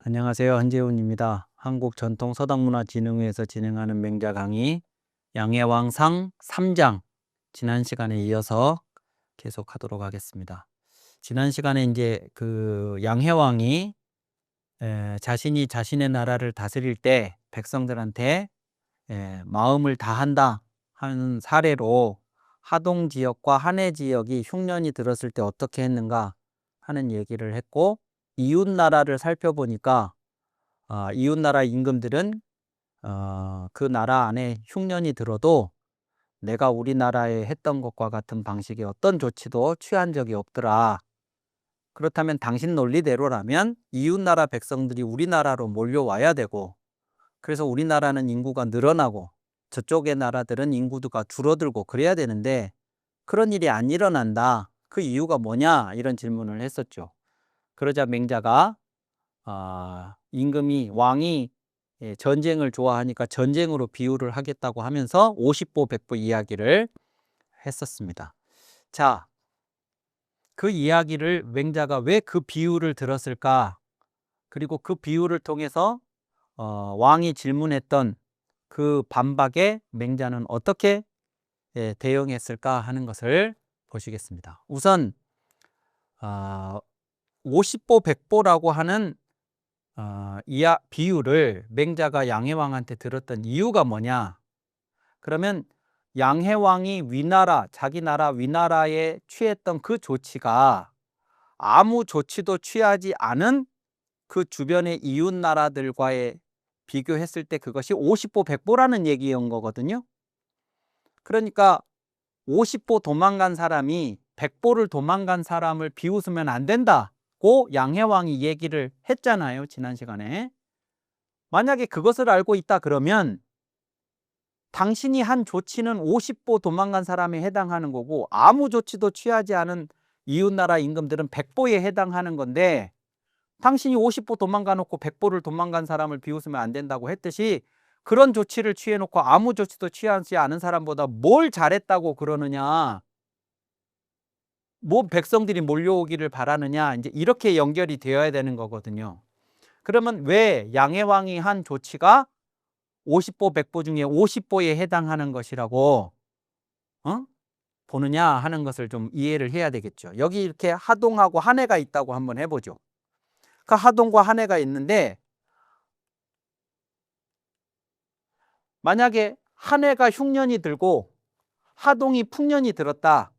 안녕하세요. 한재훈입니다. 한국전통서당문화진흥회에서 진행하는 맹자 강의 양해왕상 3장 지난 시간에 이어서 계속하도록 하겠습니다. 지난 시간에 이제 그 양해왕이 자신이 자신의 나라를 다스릴 때 백성들한테 마음을 다한다 하는 사례로 하동 지역과 한해 지역이 흉년이 들었을 때 어떻게 했는가 하는 얘기를 했고, 이웃 나라를 살펴보니까 이웃 나라 임금들은 그 나라 안에 흉년이 들어도 내가 우리나라에 했던 것과 같은 방식의 어떤 조치도 취한 적이 없더라. 그렇다면 당신 논리대로라면 이웃 나라 백성들이 우리나라로 몰려와야 되고, 그래서 우리나라는 인구가 늘어나고 저쪽의 나라들은 인구가 줄어들고 그래야 되는데 그런 일이 안 일어난다. 그 이유가 뭐냐? 이런 질문을 했었죠. 그러자 맹자가 임금이 왕이 전쟁을 좋아하니까 전쟁으로 비유를 하겠다고 하면서 50보 100보 이야기를 했었습니다. 자, 그 이야기를 맹자가 왜 그 비유를 들었을까? 그리고 그 비유를 통해서 왕이 질문했던 그 반박에 맹자는 어떻게 대응했을까 하는 것을 보시겠습니다. 우선 50보 100보라고 하는 비유를 맹자가 양해왕한테 들었던 이유가 뭐냐? 그러면 양해왕이 위나라, 자기 나라 위나라에 취했던 그 조치가 아무 조치도 취하지 않은 그 주변의 이웃 나라들과의 비교했을 때 그것이 50보 100보라는 얘기인 거거든요. 그러니까 50보 도망간 사람이 100보를 도망간 사람을 비웃으면 안 된다고 양해왕이 얘기를 했잖아요, 지난 시간에. 만약에 그것을 알고 있다 그러면 당신이 한 조치는 50보 도망간 사람에 해당하는 거고, 아무 조치도 취하지 않은 이웃나라 임금들은 100보에 해당하는 건데, 당신이 50보 도망가 놓고 100보를 도망간 사람을 비웃으면 안 된다고 했듯이, 그런 조치를 취해 놓고 아무 조치도 취하지 않은 사람보다 뭘 잘했다고 그러느냐, 뭐 백성들이 몰려오기를 바라느냐, 이제 이렇게 연결이 되어야 되는 거거든요. 그러면 왜 양해왕이 한 조치가 50보 100보 중에 50보에 해당하는 것이라고 보느냐 하는 것을 좀 이해를 해야 되겠죠. 여기 이렇게 하동하고 한해가 있다고 한번 해보죠. 그 하동과 한해가 있는데, 만약에 한해가 흉년이 들고 하동이 풍년이 들었다.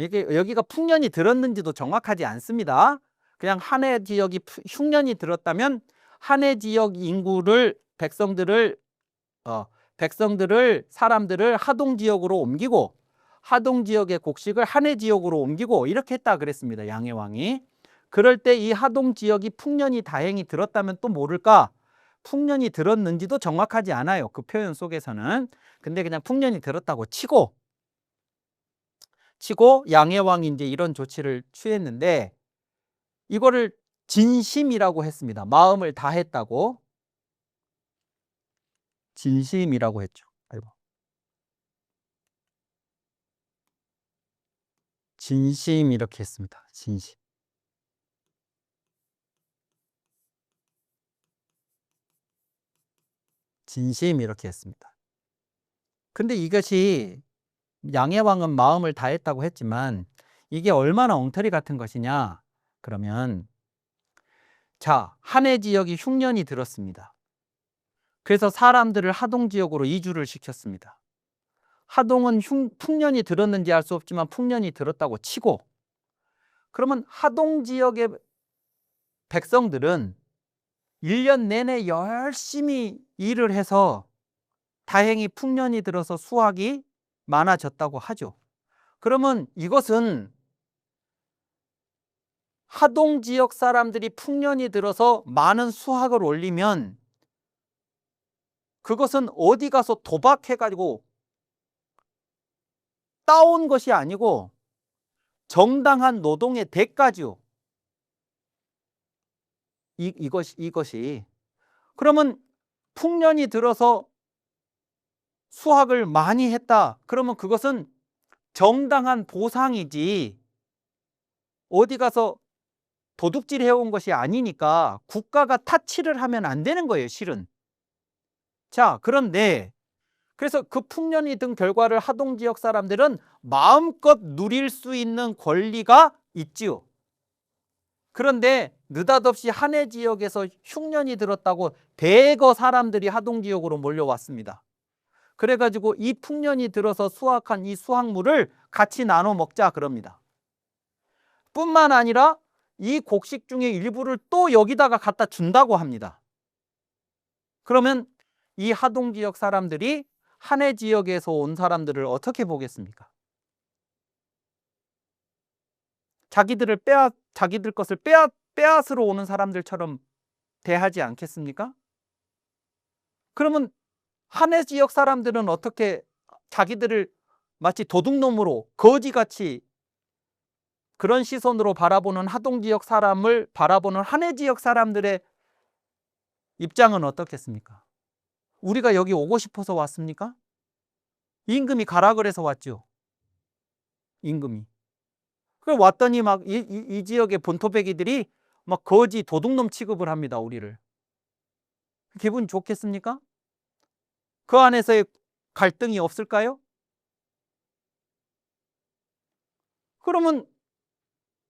여기가 풍년이 들었는지도 정확하지 않습니다. 그냥 한해 지역이 흉년이 들었다면 한해 지역 인구를 사람들을 하동 지역으로 옮기고 하동 지역의 곡식을 한해 지역으로 옮기고 이렇게 했다 그랬습니다, 양해왕이. 그럴 때 이 하동 지역이 풍년이 다행히 들었다면 또 모를까, 풍년이 들었는지도 정확하지 않아요, 그 표현 속에서는. 근데 그냥 풍년이 들었다고 치고 양해왕이 이제 이런 조치를 취했는데, 이거를 진심이라고 했습니다. 마음을 다했다고 진심이라고 했죠. 아이고. 진심 이렇게 했습니다. 진심. 진심 이렇게 했습니다. 근데 이것이 양해왕은 마음을 다했다고 했지만 이게 얼마나 엉터리 같은 것이냐? 그러면 자, 한해 지역이 흉년이 들었습니다. 그래서 사람들을 하동 지역으로 이주를 시켰습니다. 하동은 풍년이 들었는지 알 수 없지만 풍년이 들었다고 치고, 그러면 하동 지역의 백성들은 1년 내내 열심히 일을 해서 다행히 풍년이 들어서 수확이 많아졌다고 하죠. 그러면 이것은 하동 지역 사람들이 풍년이 들어서 많은 수확을 올리면 그것은 어디 가서 도박해가지고 따온 것이 아니고 정당한 노동의 대가죠. 이것이. 그러면 풍년이 들어서 수확을 많이 했다. 그러면 그것은 정당한 보상이지, 어디 가서 도둑질 해온 것이 아니니까 국가가 타치를 하면 안 되는 거예요, 실은. 자, 그런데 그래서 그 풍년이 든 결과를 하동지역 사람들은 마음껏 누릴 수 있는 권리가 있지요. 그런데 느닷없이 한해 지역에서 흉년이 들었다고 대거 사람들이 하동지역으로 몰려왔습니다. 그래가지고 이 풍년이 들어서 수확한 이 수확물을 같이 나눠 먹자 그럽니다. 뿐만 아니라 이 곡식 중에 일부를 또 여기다가 갖다 준다고 합니다. 그러면 이 하동지역 사람들이 한해 지역에서 온 사람들을 어떻게 보겠습니까? 자기들 것을 빼앗으러 오는 사람들처럼 대하지 않겠습니까? 그러면 한해 지역 사람들은 어떻게 자기들을 마치 도둑놈으로 거지같이 그런 시선으로 바라보는 하동지역 사람을 바라보는 한해 지역 사람들의 입장은 어떻겠습니까? 우리가 여기 오고 싶어서 왔습니까? 임금이 가라 그래서 왔죠. 임금이. 그래 왔더니 막 이 지역의 본토배기들이 막 거지 도둑놈 취급을 합니다. 우리를. 기분 좋겠습니까? 그 안에서의 갈등이 없을까요? 그러면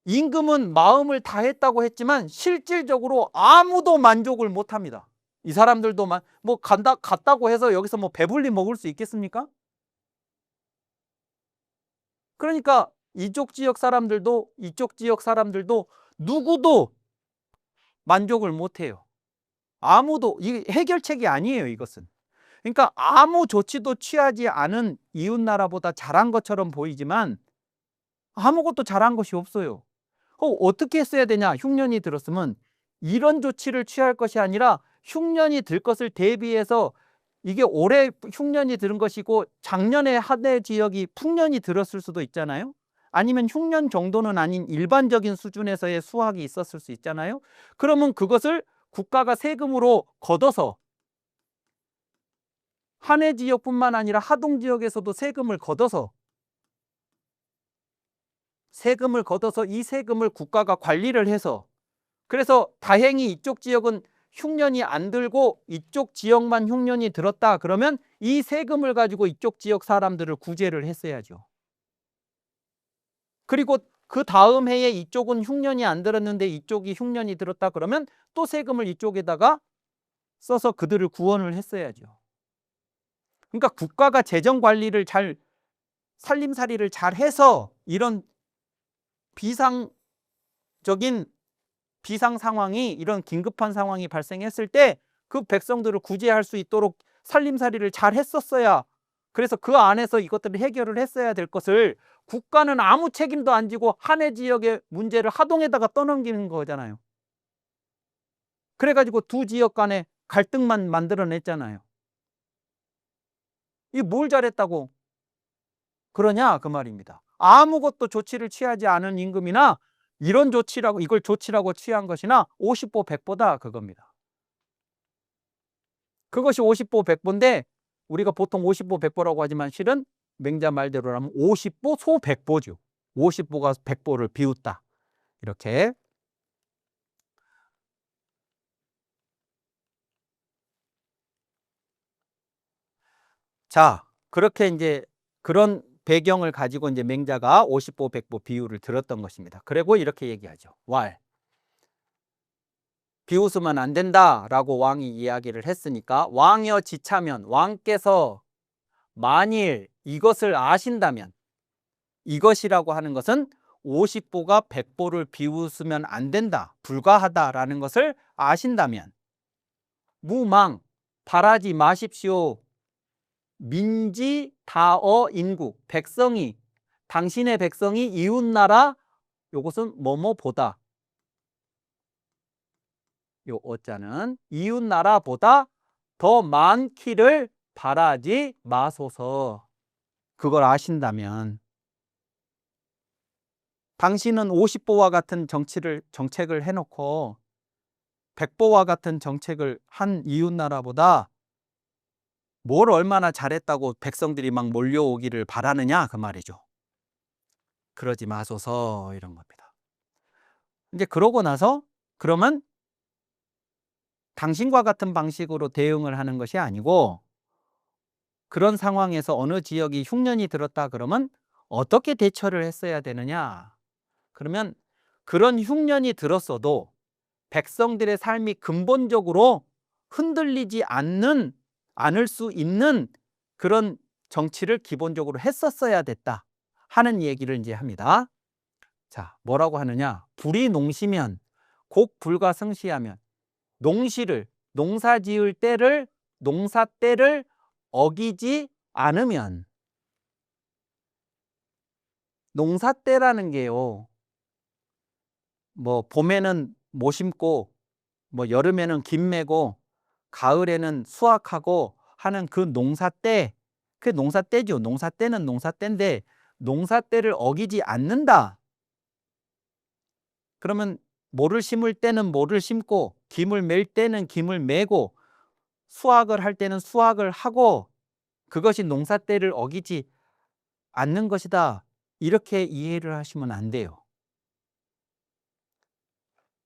임금은 마음을 다했다고 했지만 실질적으로 아무도 만족을 못합니다. 이 사람들도 뭐 갔다고 해서 여기서 뭐 배불리 먹을 수 있겠습니까? 그러니까 이쪽 지역 사람들도 이쪽 지역 사람들도 누구도 만족을 못해요. 아무도 이 해결책이 아니에요, 이것은. 그러니까 아무 조치도 취하지 않은 이웃 나라보다 잘한 것처럼 보이지만 아무것도 잘한 것이 없어요. 어떻게 했어야 되냐? 흉년이 들었으면 이런 조치를 취할 것이 아니라 흉년이 들 것을 대비해서 이게 올해 흉년이 들은 것이고 작년에 한해 지역이 풍년이 들었을 수도 있잖아요. 아니면 흉년 정도는 아닌 일반적인 수준에서의 수확이 있었을 수 있잖아요. 그러면 그것을 국가가 세금으로 걷어서 한해 지역뿐만 아니라 하동 지역에서도 세금을 걷어서 이 세금을 국가가 관리를 해서 그래서 다행히 이쪽 지역은 흉년이 안 들고 이쪽 지역만 흉년이 들었다 그러면 이 세금을 가지고 이쪽 지역 사람들을 구제를 했어야죠. 그리고 그 다음 해에 이쪽은 흉년이 안 들었는데 이쪽이 흉년이 들었다 그러면 또 세금을 이쪽에다가 써서 그들을 구원을 했어야죠. 그러니까 국가가 재정 관리를 잘 살림살이를 잘 해서 이런 비상 상황이 이런 긴급한 상황이 발생했을 때 그 백성들을 구제할 수 있도록 살림살이를 잘 했었어야 그래서 그 안에서 이것들을 해결을 했어야 될 것을 국가는 아무 책임도 안 지고 한해 지역의 문제를 하동에다가 떠넘기는 거잖아요. 그래가지고 두 지역 간에 갈등만 만들어냈잖아요. 이 뭘 잘했다고 그러냐 그 말입니다. 아무것도 조치를 취하지 않은 임금이나 이걸 조치라고 취한 것이나 50보 100보다 그겁니다. 그것이 50보 100보인데 우리가 보통 50보 100보라고 하지만 실은 맹자 말대로라면 50보 소 100보죠. 50보가 100보를 비웃다. 이렇게. 자, 그렇게 이제 그런 배경을 가지고 이제 맹자가 50보 100보 비유를 들었던 것입니다. 그리고 이렇게 얘기하죠. 비웃으면 안 된다라고 왕이 이야기를 했으니까 왕여 지차면 왕께서 만일 이것을 아신다면 이것이라고 하는 것은 50보가 100보를 비웃으면 안 된다, 불가하다라는 것을 아신다면 무망, 바라지 마십시오. 민지 다어 인국, 당신의 백성이 이웃나라 요것은 뭐뭐보다 요 어자는 이웃나라보다 더 많기를 바라지 마소서. 그걸 아신다면 당신은 50보와 같은 정책을 해놓고 100보와 같은 정책을 한 이웃나라보다 뭘 얼마나 잘했다고 백성들이 막 몰려오기를 바라느냐 그 말이죠. 그러지 마소서 이런 겁니다. 이제 그러고 나서 그러면 당신과 같은 방식으로 대응을 하는 것이 아니고 그런 상황에서 어느 지역이 흉년이 들었다 그러면 어떻게 대처를 했어야 되느냐? 그러면 그런 흉년이 들었어도 백성들의 삶이 근본적으로 흔들리지 않을 수 있는 그런 정치를 기본적으로 했었어야 됐다 하는 얘기를 이제 합니다. 자, 뭐라고 하느냐? 불이 농시면 곡 불과 성시하면 농사 지을 때를 농사 때를 어기지 않으면 농사 때라는 게요. 뭐 봄에는 모 심고 뭐 여름에는 김 메고 가을에는 수확하고 하는 그 농사 때, 그게 농사 때죠. 농사 때는 농사 때인데 농사 때를 어기지 않는다. 그러면 모를 심을 때는 모를 심고 김을 맬 때는 김을 메고 수확을 할 때는 수확을 하고 그것이 농사 때를 어기지 않는 것이다. 이렇게 이해를 하시면 안 돼요.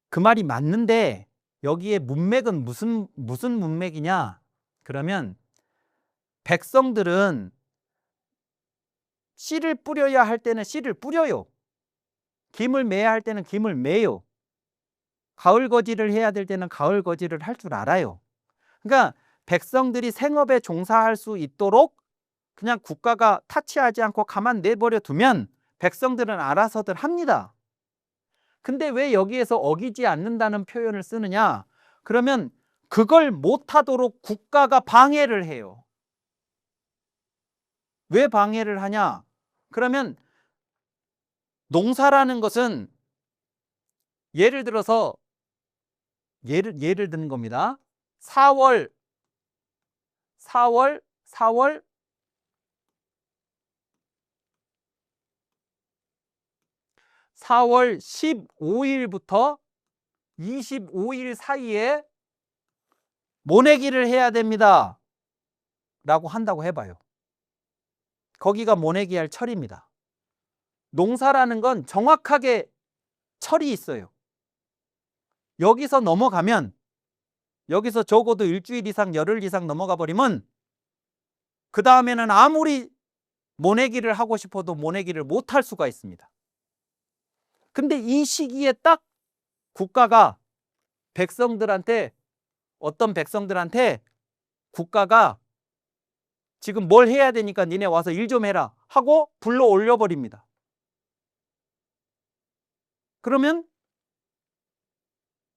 그 말이 맞는데 여기에 문맥은 무슨 문맥이냐? 그러면 백성들은 씨를 뿌려야 할 때는 씨를 뿌려요. 김을 매야 할 때는 김을 매요. 가을 거지를 해야 될 때는 가을 거지를 할 줄 알아요. 그러니까 백성들이 생업에 종사할 수 있도록 그냥 국가가 타치하지 않고 가만 내버려 두면 백성들은 알아서들 합니다. 근데 왜 여기에서 어기지 않는다는 표현을 쓰느냐? 그러면 그걸 못하도록 국가가 방해를 해요. 왜 방해를 하냐? 그러면 농사라는 것은 예를 들어서 예를 드는 겁니다. 4월 15일부터 25일 사이에 모내기를 해야 됩니다. 라고 한다고 해봐요. 거기가 모내기 할 철입니다. 농사라는 건 정확하게 철이 있어요. 여기서 넘어가면 여기서 적어도 일주일 이상 열흘 이상 넘어가 버리면 그 다음에는 아무리 모내기를 하고 싶어도 모내기를 못할 수가 있습니다. 근데 이 시기에 딱 국가가 어떤 백성들한테 국가가 지금 뭘 해야 되니까 니네 와서 일 좀 해라 하고 불러 올려버립니다. 그러면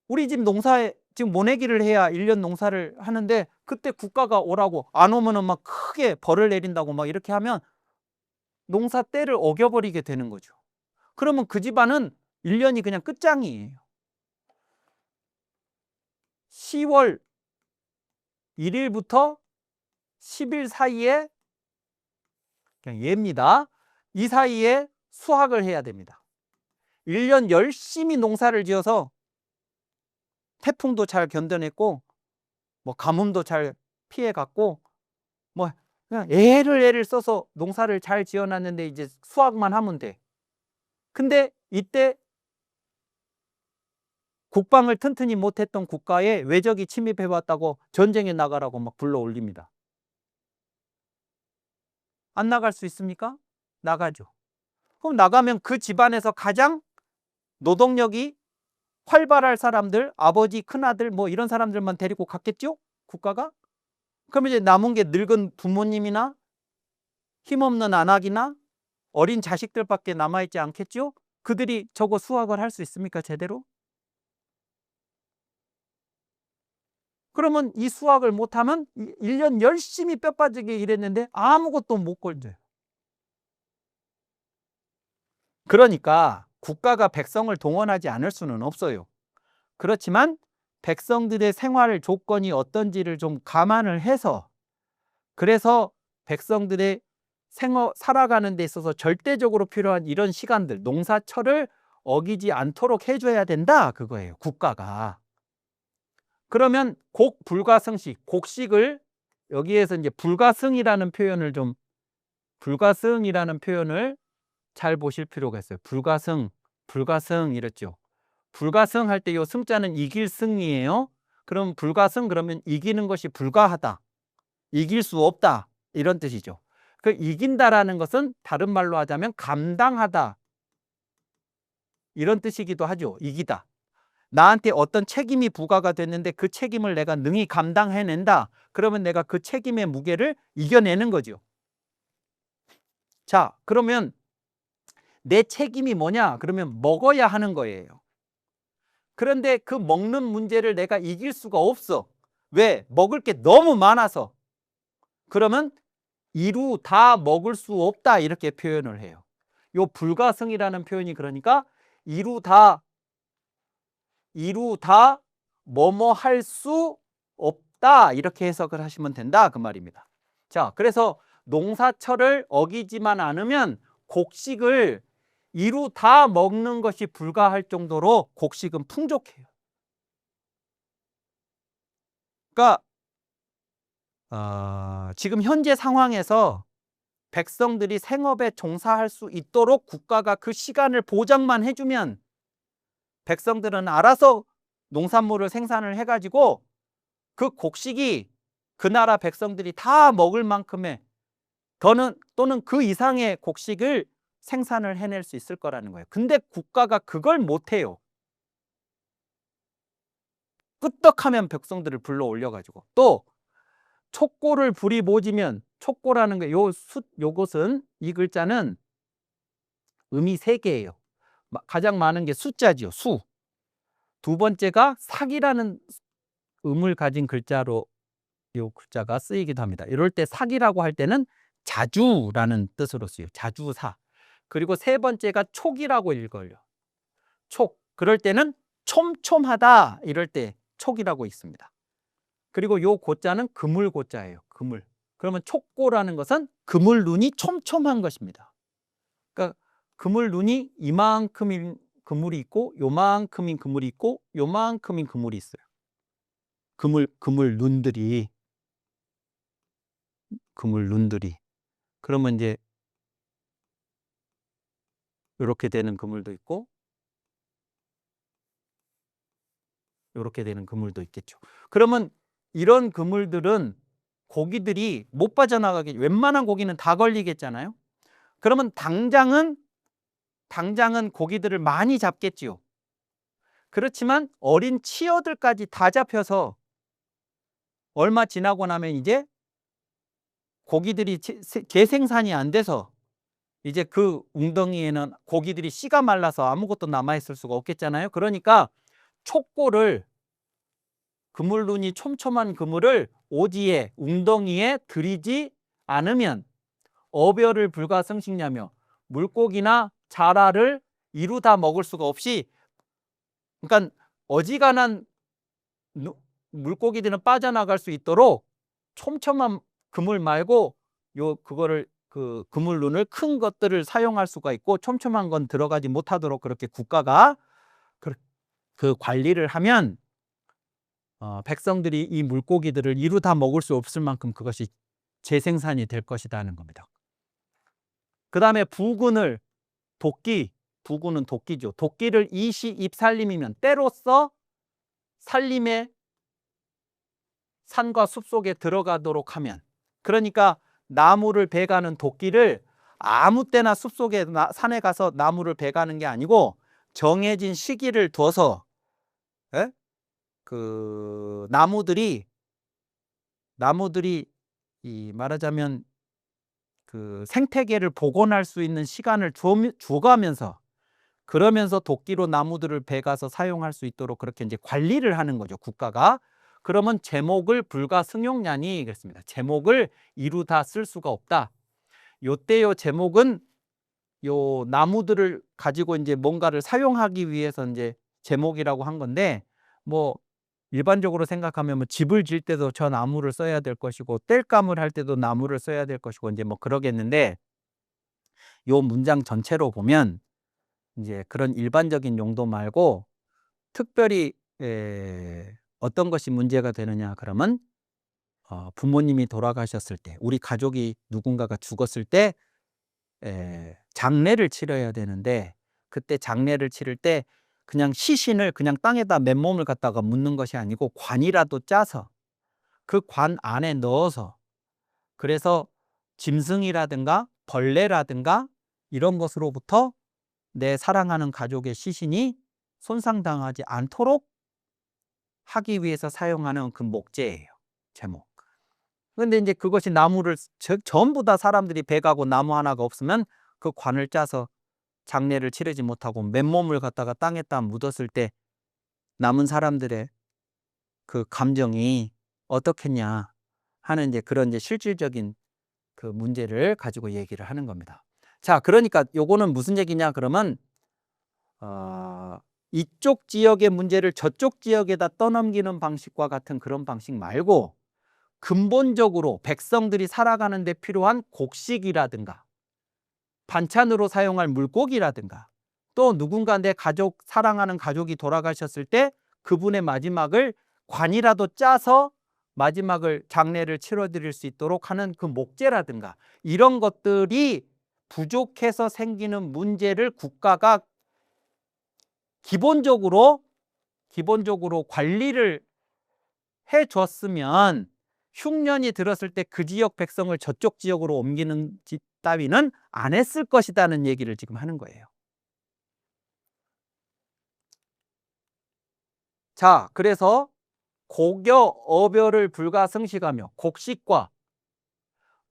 우리 집 농사에 지금 모내기를 해야 1년 농사를 하는데 그때 국가가 오라고 안 오면은 막 크게 벌을 내린다고 막 이렇게 하면 농사 때를 어겨버리게 되는 거죠. 그러면 그 집안은 1년이 그냥 끝장이에요. 10월 1일부터 10일 사이에 그냥 예입니다. 이 사이에 수확을 해야 됩니다. 1년 열심히 농사를 지어서 태풍도 잘 견뎌냈고 뭐 가뭄도 잘 피해갔고 뭐 그냥 애를 써서 농사를 잘 지어놨는데 이제 수확만 하면 돼. 근데 이때 국방을 튼튼히 못했던 국가에 외적이 침입해왔다고 전쟁에 나가라고 막 불러 올립니다. 안 나갈 수 있습니까? 나가죠. 그럼 나가면 그 집안에서 가장 노동력이 활발할 사람들, 아버지, 큰아들 뭐 이런 사람들만 데리고 갔겠죠? 국가가? 그럼 이제 남은 게 늙은 부모님이나 힘없는 안악이나 어린 자식들밖에 남아있지 않겠죠? 그들이 저거 수확을 할 수 있습니까? 제대로? 그러면 이 수확을 못하면 1년 열심히 뼈 빠지게 일했는데 아무것도 못 걸져요. 그러니까 국가가 백성을 동원하지 않을 수는 없어요. 그렇지만 백성들의 생활 조건이 어떤지를 좀 감안을 해서 그래서 백성들의 살아가는 데 있어서 절대적으로 필요한 이런 시간들, 농사철을 어기지 않도록 해줘야 된다 그거예요. 국가가. 그러면 곡 불가승식, 곡식을 여기에서 이제 불가승이라는 표현을 잘 보실 필요가 있어요. 불가승 이랬죠. 불가승 할 때 요 승자는 이길 승이에요. 그럼 불가승 그러면 이기는 것이 불가하다. 이길 수 없다. 이런 뜻이죠. 그 이긴다라는 것은 다른 말로 하자면 감당하다. 이런 뜻이기도 하죠. 이기다. 나한테 어떤 책임이 부과가 됐는데 그 책임을 내가 능히 감당해낸다. 그러면 내가 그 책임의 무게를 이겨내는 거죠. 자, 그러면 내 책임이 뭐냐? 그러면 먹어야 하는 거예요. 그런데 그 먹는 문제를 내가 이길 수가 없어. 왜? 먹을 게 너무 많아서. 그러면 이루 다 먹을 수 없다 이렇게 표현을 해요. 요 불가승이라는 표현이 그러니까 이루 다 뭐뭐 할 수 없다 이렇게 해석을 하시면 된다 그 말입니다. 자, 그래서 농사철을 어기지만 않으면 곡식을 이루 다 먹는 것이 불가할 정도로 곡식은 풍족해요. 그러니까 지금 현재 상황에서 백성들이 생업에 종사할 수 있도록 국가가 그 시간을 보장만 해주면 백성들은 알아서 농산물을 생산을 해가지고 그 곡식이 그 나라 백성들이 다 먹을 만큼의 또는 그 이상의 곡식을 생산을 해낼 수 있을 거라는 거예요. 근데 국가가 그걸 못해요. 끄떡하면 백성들을 불러 올려가지고 또 촉고를 불이 모지면 촉고라는 게 요것은 이 글자는 음이 3개예요. 가장 많은 게 숫자지요. 수. 두 번째가 사기라는 음을 가진 글자로 요 글자가 쓰이기도 합니다. 이럴 때 사기라고 할 때는 자주라는 뜻으로 쓰여요. 자주사. 그리고 세 번째가 촉이라고 읽어요. 촉. 그럴 때는 촘촘하다 이럴 때 촉이라고 있습니다. 그리고 요 고자는 그물 고자예요. 그물. 그러면 촉고라는 것은 그물 눈이 촘촘한 것입니다. 그러니까 그물 눈이 이만큼인 그물이 있고 요만큼인 그물이 있고 요만큼인 그물이 있어요. 그물 눈들이 그러면 이제 이렇게 되는 그물도 있고 이렇게 되는 그물도 있겠죠. 그러면 이런 그물들은 고기들이 못 빠져나가게 웬만한 고기는 다 걸리겠잖아요. 그러면 당장은 고기들을 많이 잡겠지요. 그렇지만 어린 치어들까지 다 잡혀서 얼마 지나고 나면 이제 고기들이 재생산이 안 돼서 이제 그 웅덩이에는 고기들이 씨가 말라서 아무것도 남아있을 수가 없겠잖아요. 그러니까 촉고를 그물눈이 촘촘한 그물을 오지에 웅덩이에 들이지 않으면 어별을 불가승식냐며 물고기나 자라를 이루다 먹을 수가 없이 그러니까 어지간한 물고기들은 빠져나갈 수 있도록 촘촘한 그물 말고 그거를 그 그물눈을 큰 것들을 사용할 수가 있고 촘촘한 건 들어가지 못하도록 그렇게 국가가 그 관리를 하면 백성들이 이 물고기들을 이루다 먹을 수 없을 만큼 그것이 재생산이 될 것이라는 겁니다. 그 다음에 부군을 부군은 도끼죠. 도끼를 이시 입살림이면 때로써 살림의 산과 숲속에 들어가도록 하면 그러니까 나무를 베가는 도끼를 아무 때나 숲속에 산에 가서 나무를 베가는 게 아니고 정해진 시기를 둬서 그 나무들이 이 말하자면 그 생태계를 복원할 수 있는 시간을 줘가면서 그러면서 도끼로 나무들을 베가서 사용할 수 있도록 그렇게 이제 관리를 하는 거죠, 국가가. 그러면 제목을 불가승용냐니 그랬습니다. 제목을 이루다 쓸 수가 없다. 요때 제목은 요 나무들을 가지고 이제 뭔가를 사용하기 위해서 이제 제목이라고 한 건데 뭐 일반적으로 생각하면 뭐 집을 질 때도 저 나무를 써야 될 것이고 땔감을 할 때도 나무를 써야 될 것이고 이제 뭐 그러겠는데 요 문장 전체로 보면 이제 그런 일반적인 용도 말고 특별히 어떤 것이 문제가 되느냐 그러면 부모님이 돌아가셨을 때 우리 가족이 누군가가 죽었을 때 장례를 치러야 되는데 그때 장례를 치를 때 그냥 시신을 그냥 땅에다 맨몸을 갖다가 묻는 것이 아니고 관이라도 짜서 그 관 안에 넣어서, 그래서 짐승이라든가 벌레라든가 이런 것으로부터 내 사랑하는 가족의 시신이 손상당하지 않도록 하기 위해서 사용하는 그 목재예요. 제목. 근데 이제 그것이 나무를 전부 다 사람들이 베가고 나무 하나가 없으면 그 관을 짜서 장례를 치르지 못하고 맨몸을 갖다가 땅에다 묻었을 때 남은 사람들의 그 감정이 어떻겠냐 하는 이제 그런 이제 실질적인 그 문제를 가지고 얘기를 하는 겁니다. 자, 그러니까 요거는 무슨 얘기냐 그러면 이쪽 지역의 문제를 저쪽 지역에다 떠넘기는 방식과 같은 그런 방식 말고 근본적으로 백성들이 살아가는 데 필요한 곡식이라든가 반찬으로 사용할 물고기라든가 또 누군가 내 가족, 사랑하는 가족이 돌아가셨을 때 그분의 마지막을 관이라도 짜서 마지막을 장례를 치러드릴 수 있도록 하는 그 목재라든가 이런 것들이 부족해서 생기는 문제를 국가가 기본적으로 관리를 해줬으면 흉년이 들었을 때 그 지역 백성을 저쪽 지역으로 옮기는 짓 따위는 안 했을 것이라는 얘기를 지금 하는 거예요. 자, 그래서 고겨 어별을 불가승식하며 곡식과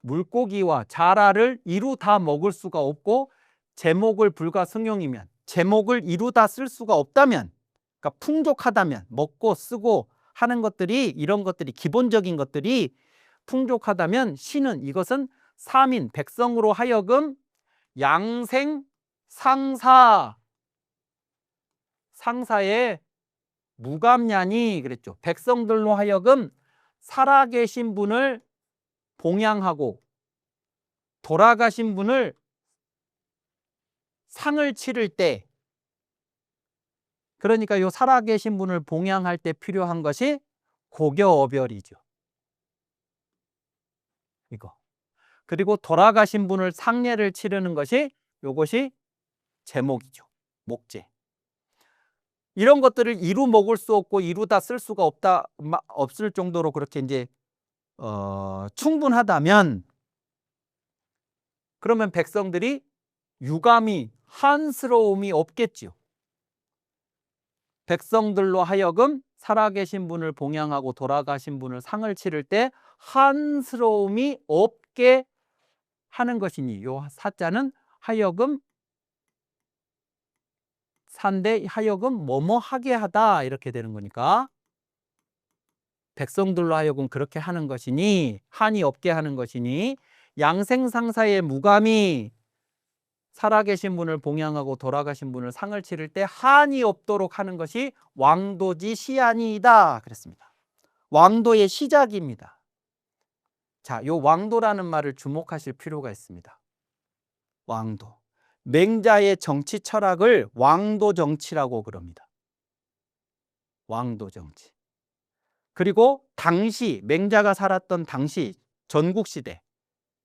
물고기와 자라를 이루 다 먹을 수가 없고 제목을 불가승용이면, 제목을 이루 다 쓸 수가 없다면, 그러니까 풍족하다면, 먹고 쓰고 하는 것들이, 이런 것들이 기본적인 것들이 풍족하다면 신은 이것은 사민 백성으로 하여금 양생 상사의 무감냐니 그랬죠. 백성들로 하여금 살아계신 분을 봉양하고 돌아가신 분을 상을 치를 때, 그러니까 요 살아계신 분을 봉양할 때 필요한 것이 고겨어별이죠. 이거. 그리고 돌아가신 분을 상례를 치르는 것이 요것이 제목이죠. 목재. 이런 것들을 이루 먹을 수 없고 이루 다 쓸 수가 없을 정도로 그렇게 이제 충분하다면 그러면 백성들이 유감이 한스러움이 없겠지요. 백성들로 하여금 살아계신 분을 봉양하고 돌아가신 분을 상을 치를 때 한스러움이 없게 하는 것이니 요 사자는 하여금 산대 하여금 뭐뭐 하게 하다 이렇게 되는 거니까 백성들로 하여금 그렇게 하는 것이니 한이 없게 하는 것이니 양생상사의 무감이 살아계신 분을 봉양하고 돌아가신 분을 상을 치를 때 한이 없도록 하는 것이 왕도지 시안이다 그랬습니다. 왕도의 시작입니다. 자, 요 왕도라는 말을 주목하실 필요가 있습니다. 왕도. 맹자의 정치 철학을 왕도 정치라고 그럽니다. 왕도 정치. 그리고 당시 맹자가 살았던 당시 전국시대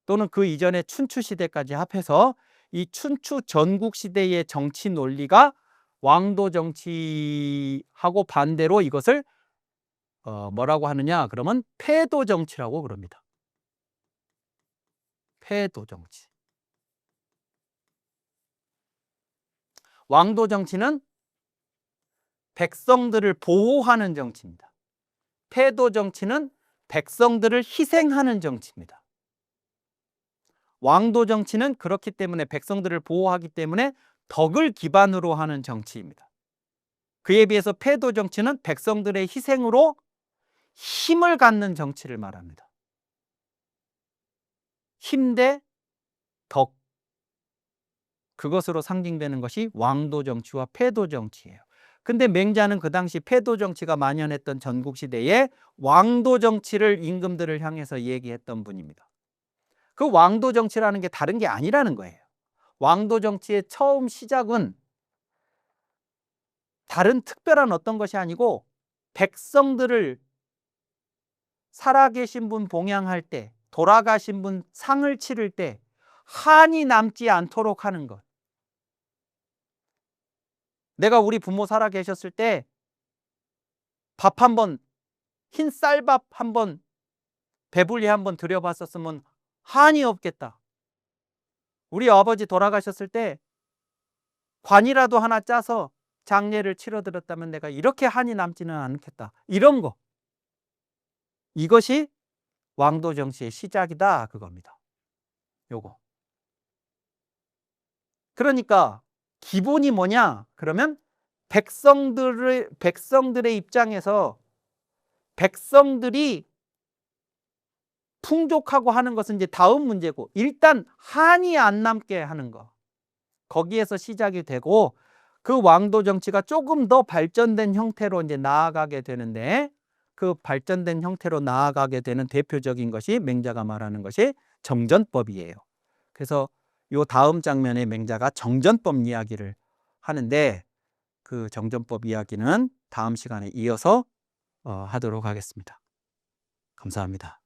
또는 그 이전의 춘추시대까지 합해서 이 춘추 전국시대의 정치 논리가 왕도 정치하고 반대로 이것을 뭐라고 하느냐 그러면 패도 정치라고 그럽니다. 패도 정치. 왕도 정치는 백성들을 보호하는 정치입니다. 패도 정치는 백성들을 희생하는 정치입니다. 왕도 정치는 그렇기 때문에 백성들을 보호하기 때문에 덕을 기반으로 하는 정치입니다. 그에 비해서 패도 정치는 백성들의 희생으로 힘을 갖는 정치를 말합니다. 힘 대 덕. 그것으로 상징되는 것이 왕도 정치와 패도 정치예요. 근데 맹자는 그 당시 패도 정치가 만연했던 전국시대에 왕도 정치를 임금들을 향해서 얘기했던 분입니다. 그 왕도 정치라는 게 다른 게 아니라는 거예요. 왕도 정치의 처음 시작은 다른 특별한 어떤 것이 아니고 백성들을 살아계신 분 봉양할 때, 돌아가신 분 상을 치를 때 한이 남지 않도록 하는 것. 내가 우리 부모 살아 계셨을 때 밥 한번, 흰 쌀밥 한번, 배불리 한번 드려봤었으면 한이 없겠다. 우리 아버지 돌아가셨을 때 관이라도 하나 짜서 장례를 치러드렸다면 내가 이렇게 한이 남지는 않겠다. 이런 거. 이것이 왕도 정치의 시작이다 그겁니다. 요거. 그러니까 기본이 뭐냐? 그러면 백성들의 입장에서 백성들이 풍족하고 하는 것은 이제 다음 문제고, 일단 한이 안 남게 하는 거. 거기에서 시작이 되고, 그 왕도 정치가 조금 더 발전된 형태로 이제 나아가게 되는데, 그 발전된 형태로 나아가게 되는 대표적인 것이 맹자가 말하는 것이 정전법이에요. 그래서 요 다음 장면에 맹자가 정전법 이야기를 하는데, 그 정전법 이야기는 다음 시간에 이어서 하도록 하겠습니다. 감사합니다.